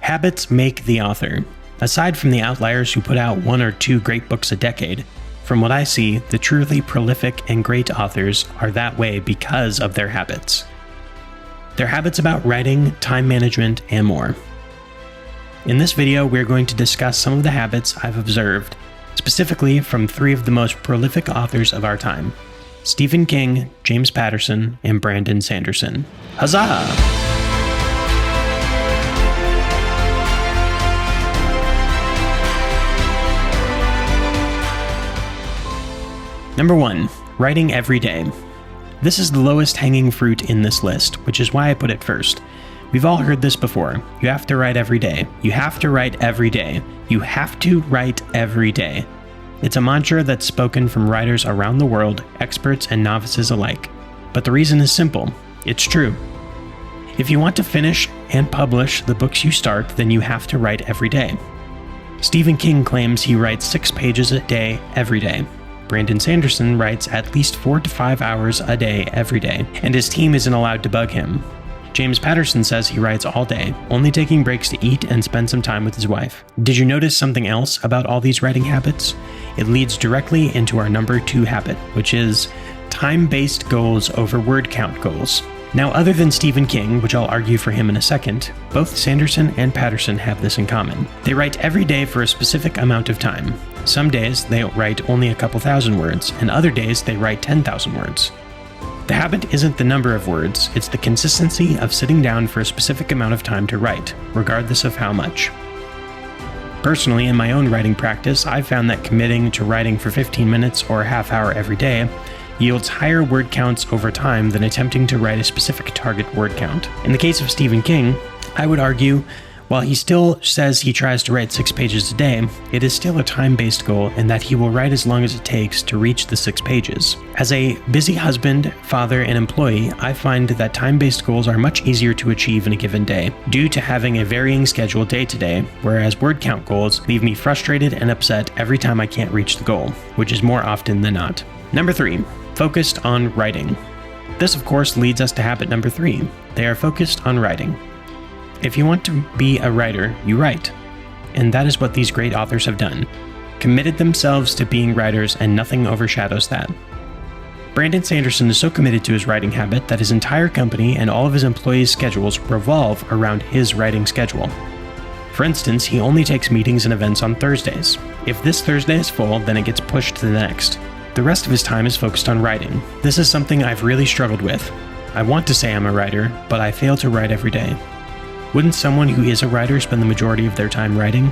Habits make the author. Aside from the outliers who put out 1 or 2 great books a decade, from what I see, the truly prolific and great authors are that way because of their habits. Their habits about writing, time management, and more. In this video, we're going to discuss some of the habits I've observed, specifically from 3 of the most prolific authors of our time: Stephen King, James Patterson, and Brandon Sanderson. Huzzah! Number 1. Writing every day. This is the lowest hanging fruit in this list, which is why I put it first. We've all heard this before. You have to write every day. You have to write every day. You have to write every day. It's a mantra that's spoken from writers around the world, experts and novices alike. But the reason is simple. It's true. If you want to finish and publish the books you start, then you have to write every day. Stephen King claims he writes 6 pages a day every day. Brandon Sanderson writes at least 4 to 5 hours a day every day, and his team isn't allowed to bug him. James Patterson says he writes all day, only taking breaks to eat and spend some time with his wife. Did you notice something else about all these writing habits? It leads directly into our number 2 habit, which is time-based goals over word count goals. Now, other than Stephen King, which I'll argue for him in a second, both Sanderson and Patterson have this in common. They write every day for a specific amount of time. Some days they write only a couple thousand words, and other days they write 10,000 words. The habit isn't the number of words, it's the consistency of sitting down for a specific amount of time to write, regardless of how much. Personally, in my own writing practice, I've found that committing to writing for 15 minutes or a half hour every day yields higher word counts over time than attempting to write a specific target word count. In the case of Stephen King, I would argue, while he still says he tries to write 6 pages a day, it is still a time-based goal in that he will write as long as it takes to reach the 6 pages. As a busy husband, father, and employee, I find that time-based goals are much easier to achieve in a given day, due to having a varying schedule day to day, whereas word count goals leave me frustrated and upset every time I can't reach the goal, which is more often than not. Number 3. Focused on writing. This, of course, leads us to habit number 3. They are focused on writing. If you want to be a writer, you write. And that is what these great authors have done. Committed themselves to being writers, and nothing overshadows that. Brandon Sanderson is so committed to his writing habit that his entire company and all of his employees' schedules revolve around his writing schedule. For instance, he only takes meetings and events on Thursdays. If this Thursday is full, then it gets pushed to the next. The rest of his time is focused on writing. This is something I've really struggled with. I want to say I'm a writer, but I fail to write every day. Wouldn't someone who is a writer spend the majority of their time writing?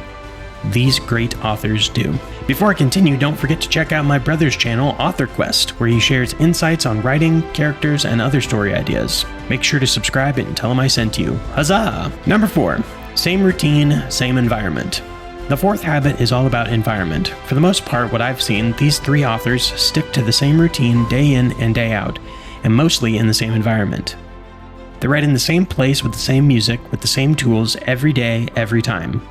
These great authors do. Before I continue, don't forget to check out my brother's channel, Author Quest, where he shares insights on writing, characters, and other story ideas. Make sure to subscribe and tell him I sent you. Huzzah! Number 4. Same routine, same environment. The 4th habit is all about environment. For the most part, what I've seen, these 3 authors stick to the same routine day in and day out, and mostly in the same environment. They write in the same place with the same music, with the same tools, every day, every time.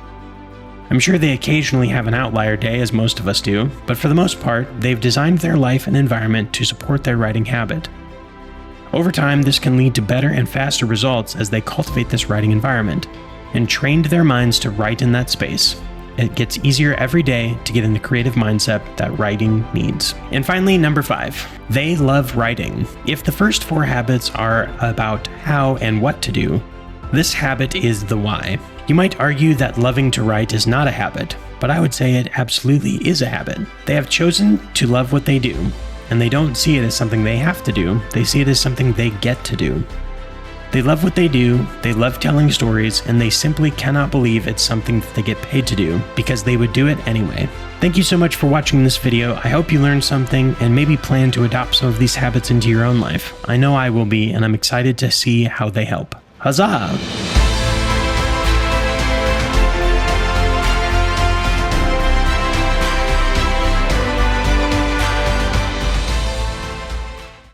I'm sure they occasionally have an outlier day, as most of us do, but for the most part, they've designed their life and environment to support their writing habit. Over time, this can lead to better and faster results as they cultivate this writing environment, and trained their minds to write in that space. It gets easier every day to get in the creative mindset that writing needs. And finally, number 5. They love writing. If the first 4 habits are about how and what to do, this habit is the why. You might argue that loving to write is not a habit, but I would say it absolutely is a habit. They have chosen to love what they do, and they don't see it as something they have to do, they see it as something they get to do. They love what they do, they love telling stories, and they simply cannot believe it's something that they get paid to do, because they would do it anyway. Thank you so much for watching this video. I hope you learned something and maybe plan to adopt some of these habits into your own life. I know I will be, and I'm excited to see how they help. Huzzah!